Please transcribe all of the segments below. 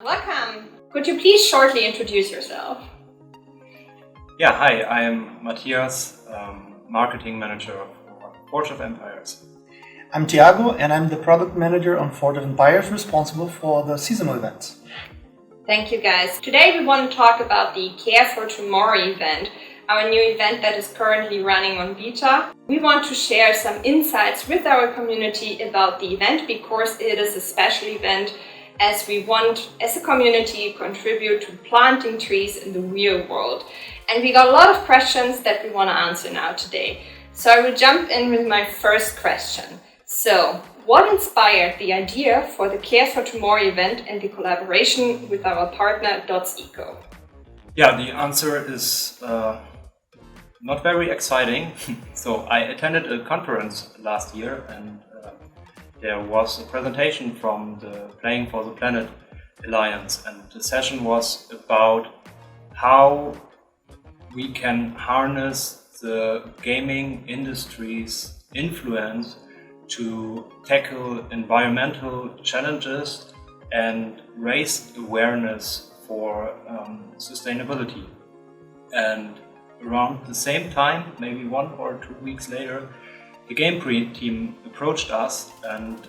Welcome. Could you please shortly introduce yourself? Yeah, hi, I am Matthias, marketing manager of Forge of Empires. I'm Thiago, and I'm the product manager on Forge of Empires, responsible for the seasonal events. Thank you, guys. Today we want to talk about the Care for Tomorrow event, our new event that is currently running on beta. We want to share some insights with our community about the event because it is a special event, as we want, as a community, contribute to planting trees in the real world. And we got a lot of questions that we want to answer now today. So I will jump in with my first question. So, what inspired the idea for the Care for Tomorrow event and the collaboration with our partner Dots.eco? Yeah, the answer is not very exciting. So I attended a conference last year and there was a presentation from the Playing for the Planet Alliance, and the session was about how we can harness the gaming industry's influence to tackle environmental challenges and raise awareness for sustainability. And around the same time, maybe 1 or 2 weeks later, the game team approached us and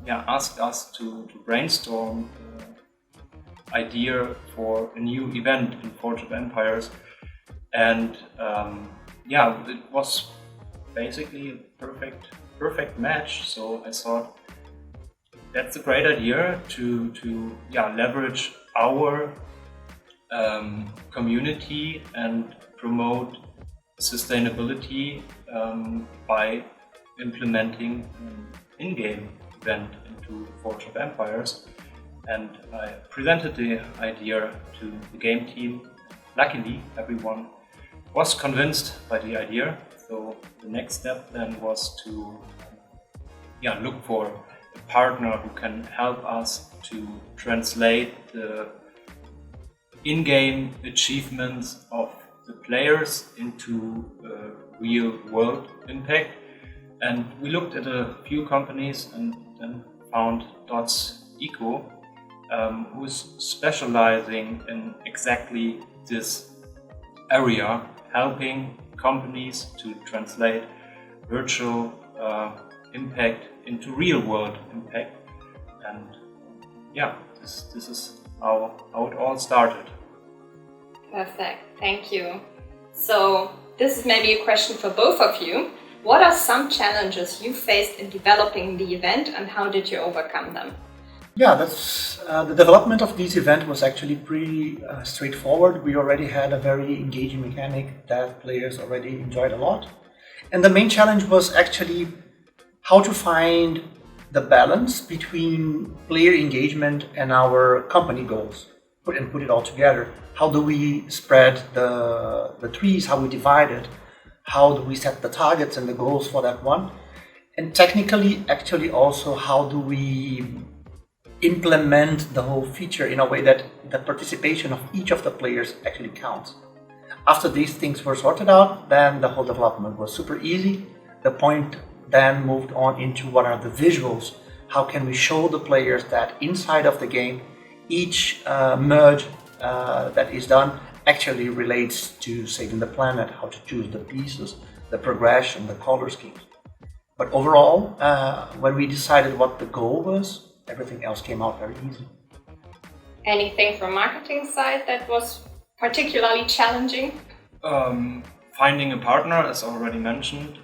asked us to brainstorm an idea for a new event in Forge of Empires. And it was basically a perfect match. So I thought that's a great idea to leverage our community and promote sustainability by implementing an in-game event into Forge of Empires. And I presented the idea to the game team. Luckily, everyone was convinced by the idea. So the next step then was to look for a partner who can help us to translate the in-game achievements of the players into real world impact. And we looked at a few companies and then found Dots.eco, who is specializing in exactly this area, helping companies to translate virtual impact into real world impact. And this is how it all started. Perfect, thank you. So this is maybe a question for both of you. What are some challenges you faced in developing the event and how did you overcome them? Yeah, that's the development of this event was actually pretty straightforward. We already had a very engaging mechanic that players already enjoyed a lot. And the main challenge was actually how to find the balance between player engagement and our company goals. Put it all together. How do we spread the trees, how we divide it, how do we set the targets and the goals for that one, and technically actually also how do we implement the whole feature in a way that the participation of each of the players actually counts. After these things were sorted out, then the whole development was super easy. The point then moved on into what are the visuals, how can we show the players that inside of the game each merge that is done actually relates to saving the planet, how to choose the pieces, the progression, the color schemes. But overall, when we decided what the goal was, everything else came out very easy. Anything from marketing side that was particularly challenging? Finding a partner, as already mentioned,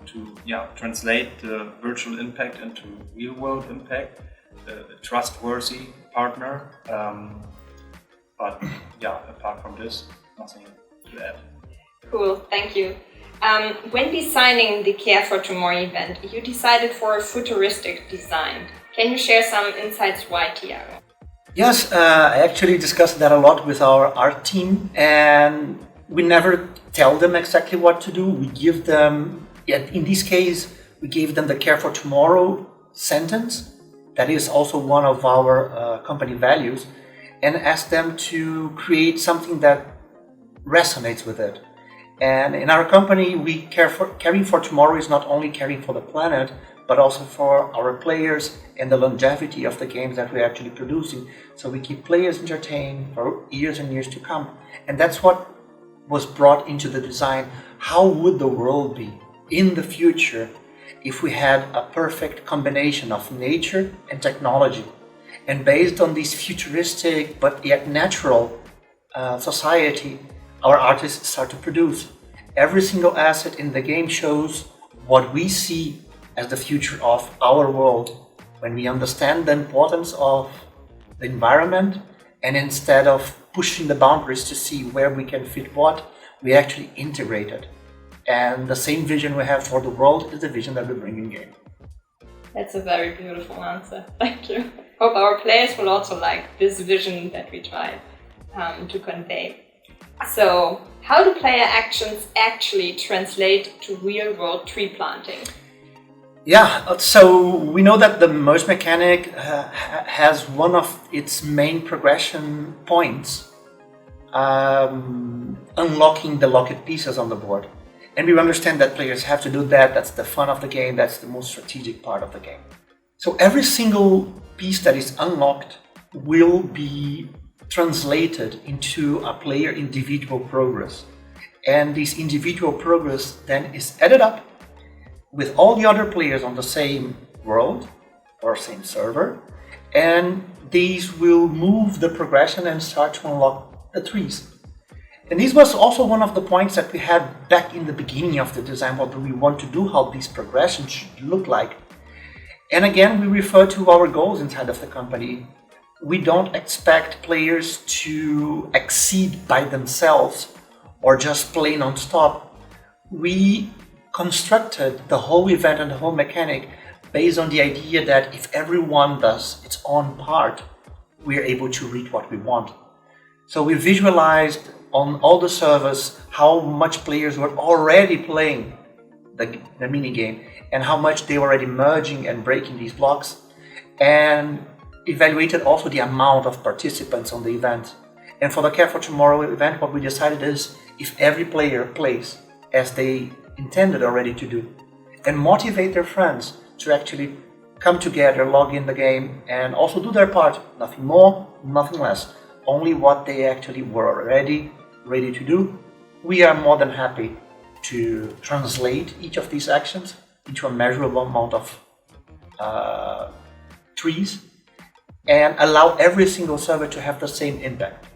to translate the virtual impact into real world impact, a trustworthy partner. But apart from this, nothing to add. Cool, thank you. When designing the Care for Tomorrow event, you decided for a futuristic design. Can you share some insights why, Thiago? Yes, I actually discussed that a lot with our art team, and we never tell them exactly what to do. We give them, in this case, we gave them the Care for Tomorrow sentence. That is also one of our company values, and ask them to create something that resonates with it. And in our company, caring for tomorrow is not only caring for the planet, but also for our players and the longevity of the games that we're actually producing. So we keep players entertained for years and years to come. And that's what was brought into the design. How would the world be in the future if we had a perfect combination of nature and technology? And based on this futuristic but yet natural society, our artists start to produce. Every single asset in the game shows what we see as the future of our world when we understand the importance of the environment, and instead of pushing the boundaries to see where we can fit what, we actually integrate it. And the same vision we have for the world is the vision that we bring in game. That's a very beautiful answer. Thank you. Hope our players will also like this vision that we try to convey. So, how do player actions actually translate to real-world tree planting? Yeah, so we know that the merge mechanic has one of its main progression points, unlocking the locked pieces on the board. And we understand that players have to do that. That's the fun of the game. That's the most strategic part of the game. So every single piece that is unlocked will be translated into a player individual progress. And this individual progress then is added up with all the other players on the same world or same server. And these will move the progression and start to unlock the trees. And this was also one of the points that we had back in the beginning of the design. What do we want to do? How these progressions should look like? And again, we refer to our goals inside of the company. We don't expect players to exceed by themselves or just play non-stop. We constructed the whole event and the whole mechanic based on the idea that if everyone does its own part, we are able to reach what we want. So we visualized on all the servers how much players were already playing the mini game and how much they were already merging and breaking these blocks, and evaluated also the amount of participants on the event. And for the Care for Tomorrow event, what we decided is if every player plays as they intended already to do and motivate their friends to actually come together, log in the game and also do their part, nothing more, nothing less, only what they actually were already ready to do, we are more than happy to translate each of these actions into a measurable amount of trees and allow every single server to have the same impact.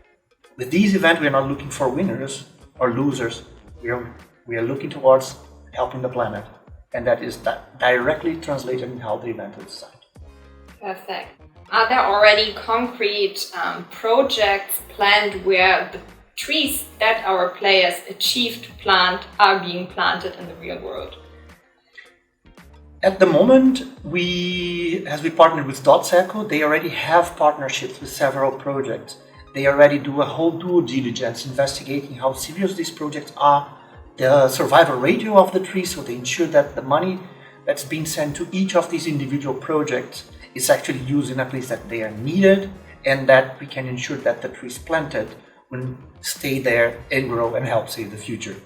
With these events, we are not looking for winners or losers. We are looking towards helping the planet, and that is directly translated in how the event is designed. Perfect. Are there already concrete projects planned where the trees that our players achieved to plant are being planted in the real world? At the moment, as we partnered with Dotseco, they already have partnerships with several projects. They already do a whole due diligence investigating how serious these projects are, the survival ratio of the trees, so they ensure that the money that's being sent to each of these individual projects is actually used in a place that they are needed, and that we can ensure that the trees planted will stay there and grow and help save the future.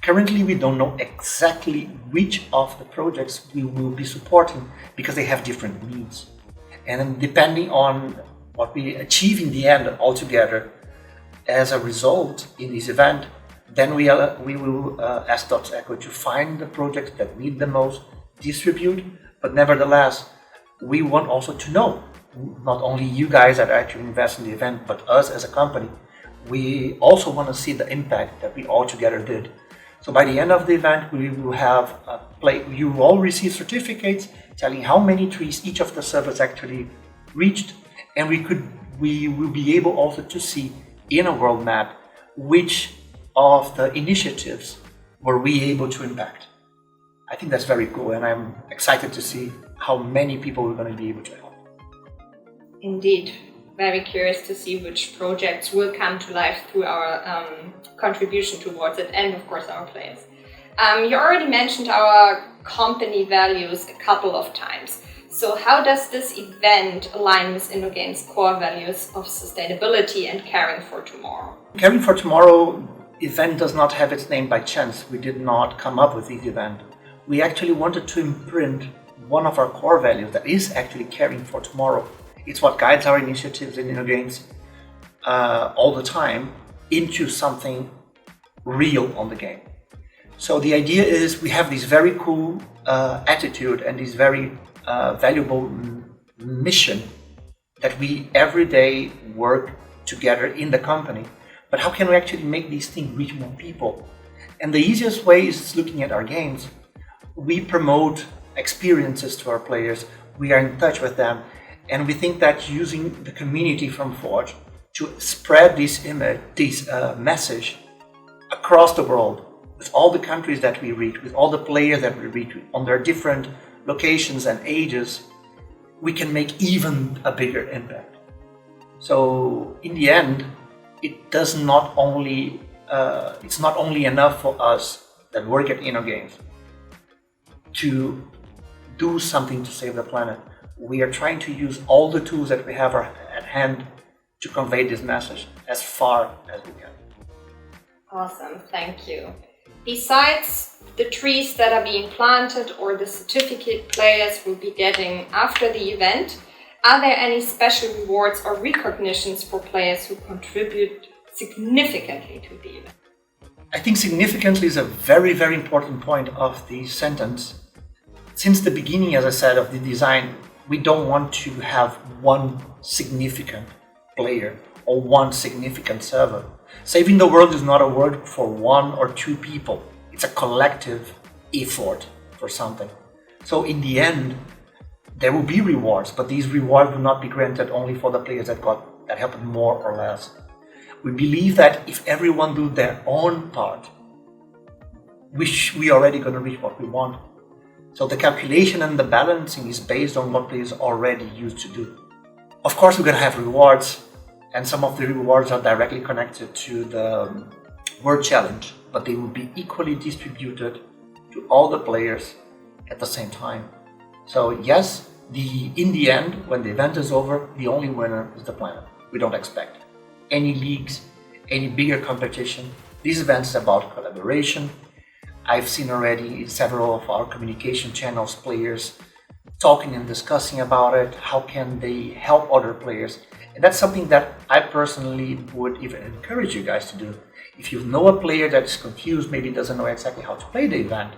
Currently, we don't know exactly which of the projects we will be supporting because they have different needs. And then depending on what we achieve in the end altogether as a result in this event, then we will ask Dotseco to find the projects that need the most, distribute, but nevertheless, we want also to know, not only you guys that actually invest in the event, but us as a company, we also want to see the impact that we all together did. So by the end of the event, we will have you will all receive certificates telling how many trees each of the servers actually reached, and we will be able also to see in a world map which of the initiatives were we able to impact. I think that's very cool, and I'm excited to see how many people we're going to be able to help. Indeed. Very curious to see which projects will come to life through our contribution towards it, and of course our players. You already mentioned our company values a couple of times. So how does this event align with InnoGames' core values of sustainability and caring for tomorrow? Caring for Tomorrow event does not have its name by chance. We did not come up with this event. We actually wanted to imprint one of our core values that is actually caring for tomorrow. It's what guides our initiatives in InnoGames all the time into something real on the game. So the idea is we have this very cool attitude and this very valuable mission that we every day work together in the company. But how can we actually make these things reach more people? And the easiest way is looking at our games. We promote experiences to our players, we are in touch with them, and we think that using the community from Forge to spread this image, this message across the world, with all the countries that we reach, with all the players that we reach, on their different locations and ages, we can make even a bigger impact. So in the end, it's not only enough for us that work at InnoGames to do something to save the planet. We are trying to use all the tools that we have at hand to convey this message as far as we can. Awesome, thank you. Besides the trees that are being planted or the certificate players will be getting after the event, are there any special rewards or recognitions for players who contribute significantly to the event? I think significantly is a very, very important point of the sentence. Since the beginning, as I said, of the design, we don't want to have one significant player or one significant server. Saving the world is not a word for one or two people. It's a collective effort for something. So in the end, there will be rewards, but these rewards will not be granted only for the players that helped more or less. We believe that if everyone do their own part, we already going to reach what we want. So the calculation and the balancing is based on what players already used to do. Of course, we're going to have rewards, and some of the rewards are directly connected to the World Challenge, but they will be equally distributed to all the players at the same time. So yes, in the end, when the event is over, the only winner is the planet. We don't expect any leagues, any bigger competition. This event is about collaboration. I've seen already several of our communication channels players talking and discussing about it. How can they help other players? And that's something that I personally would even encourage you guys to do. If you know a player that's confused, maybe doesn't know exactly how to play the event,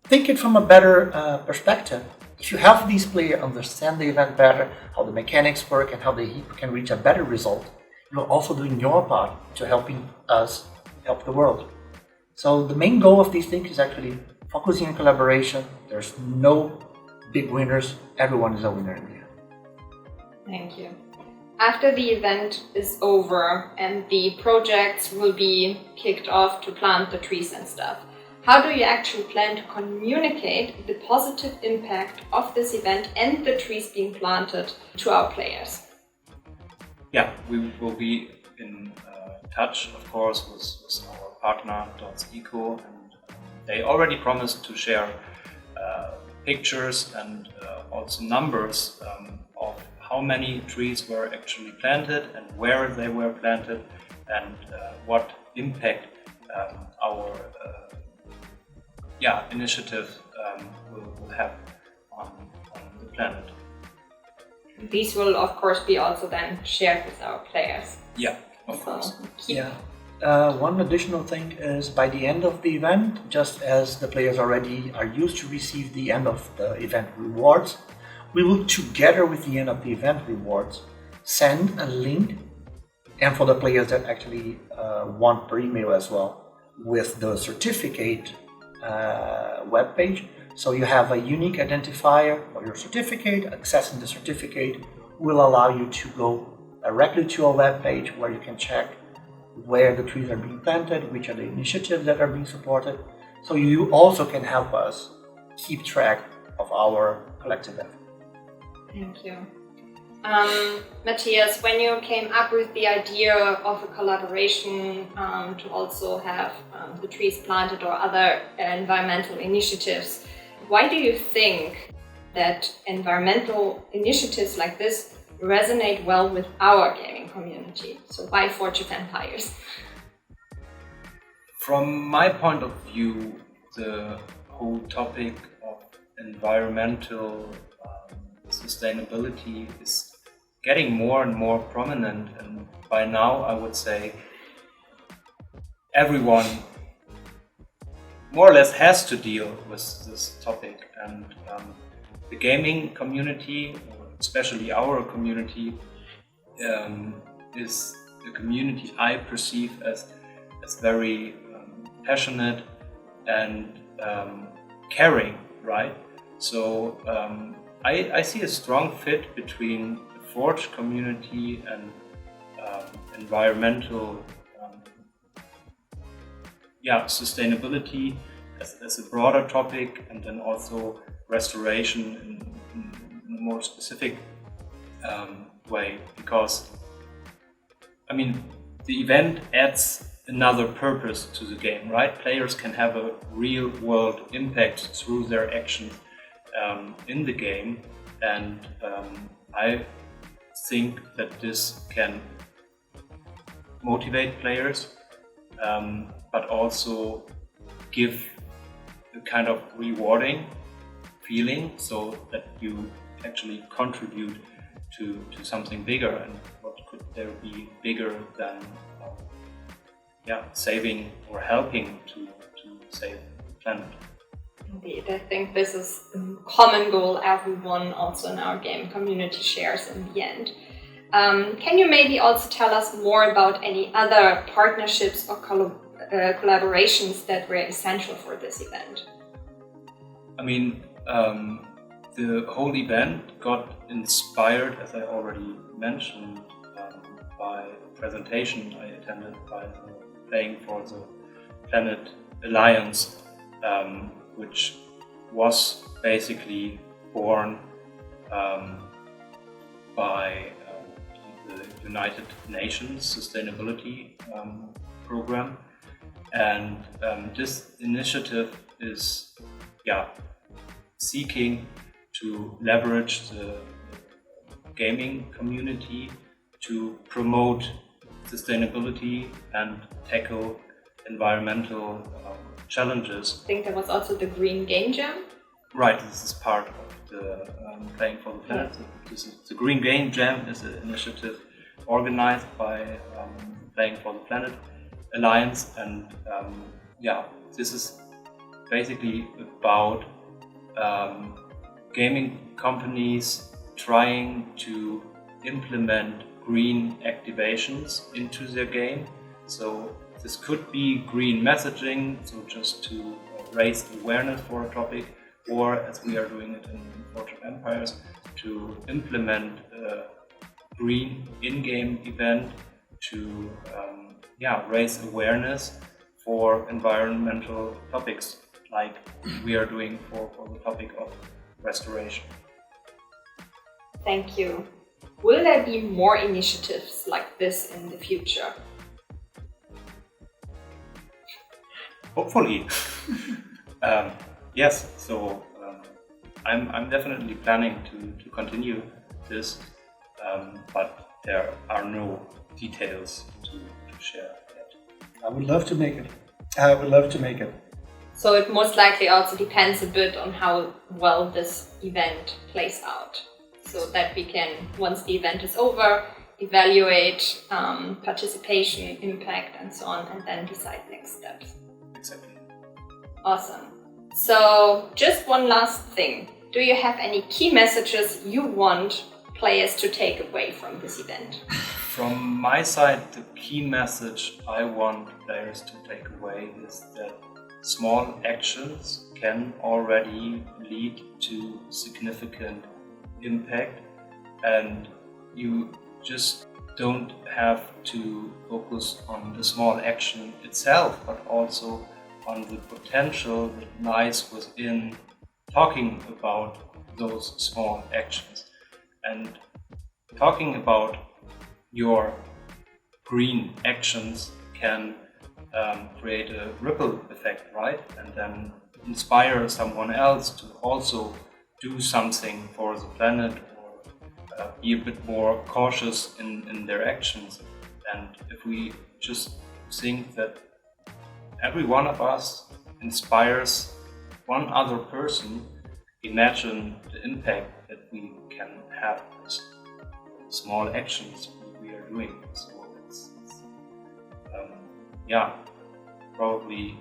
think it from a better perspective. If you have these players understand the event better, how the mechanics work and how they can reach a better result, you're also doing your part to helping us help the world. So the main goal of these things is actually focusing on collaboration. There's no big winners. Everyone is a winner in the end. Thank you. After the event is over and the projects will be kicked off to plant the trees and stuff, how do you actually plan to communicate the positive impact of this event and the trees being planted to our players? Yeah, we will be in touch, of course, with our partner .eco, and they already promised to share pictures and also numbers of how many trees were actually planted and where they were planted and what impact our initiative will have on the planet. These will of course be also then shared with our players. Yeah, of course. Yeah. One additional thing is by the end of the event, just as the players already are used to receive the end of the event rewards, we will together with the end of the event rewards send a link, and for the players that actually want per email as well, with the certificate webpage. So you have a unique identifier for your certificate. Accessing the certificate will allow you to go directly to a web page where you can check where the trees are being planted, which are the initiatives that are being supported. So you also can help us keep track of our collective effort. Thank you. Matthias, when you came up with the idea of a collaboration to also have the trees planted or other environmental initiatives, why do you think that environmental initiatives like this resonate well with our gaming community? So why Forge of Empires? From my point of view, the whole topic of environmental sustainability is getting more and more prominent, and by now I would say everyone more or less has to deal with this topic, and the gaming community, or especially our community, is a community I perceive as very passionate and caring, right? So I see a strong fit between the Forge community and environmental sustainability as a broader topic, and then also restoration in a more specific way, because I mean the event adds another purpose to the game, right? Players can have a real world impact through their actions in the game, and I think that this can motivate players, but also give a kind of rewarding feeling, so that you actually contribute to something bigger. And what could there be bigger than saving or helping to save the planet? Indeed, I think this is a common goal everyone also in our game community shares in the end. Can you maybe also tell us more about any other partnerships or collaborations that were essential for this event? I mean, the whole event got inspired, as I already mentioned, by a presentation I attended by the Playing for the Planet Alliance, which was basically born by the United Nations Sustainability Program, and this initiative is seeking to leverage the gaming community to promote sustainability and tackle environmental challenges. I think there was also the Green Game Jam. Right, this is part of the Playing for the Planet. The Green Game Jam is an initiative organized by Playing for the Planet Alliance, and this is basically about gaming companies trying to implement green activations into their game. So this could be green messaging, so just to raise awareness for a topic, or as we are doing it in Forge of Empires, to implement a green in-game event to raise awareness for environmental topics, like we are doing for the topic of restoration. Thank you. Will there be more initiatives like this in the future? Hopefully. Yes, so I'm definitely planning to continue this, but there are no details to share yet. I would love to make it. So it most likely also depends a bit on how well this event plays out, so that we can, once the event is over, evaluate participation, impact and so on, and then decide next steps. Exactly. Awesome. So just one last thing. Do you have any key messages you want players to take away from this event? From my side, the key message I want players to take away is that small actions can already lead to significant impact, and you just don't have to focus on the small action itself, but also on the potential that lies within talking about those small actions. And talking about your green actions can create a ripple effect, right? And then inspire someone else to also do something for the planet, or be a bit more cautious in their actions. And if we just think that every one of us inspires one other person, imagine the impact that we can have with small actions we are doing. So it's probably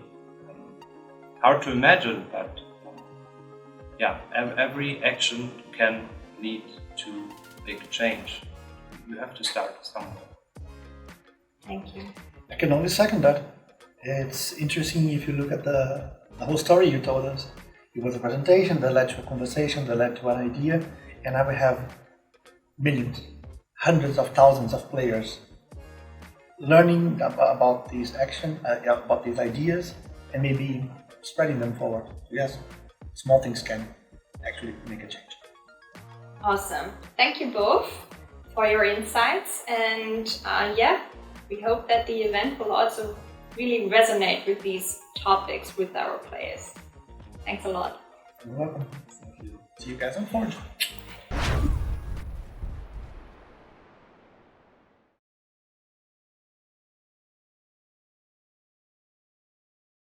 hard to imagine, but every action can lead to big change. You have to start somewhere. Thank you. I can only second that. It's interesting if you look at the whole story you told us. It was a presentation that led to a conversation, that led to an idea, and now we have millions, hundreds of thousands of players learning about these about these ideas, and maybe spreading them forward. Yes, small things can actually make a change. Awesome. Thank you both for your insights, and we hope that the event will also really resonate with these topics with our players. Thanks a lot. You're welcome. Thank you. See you guys on Forge.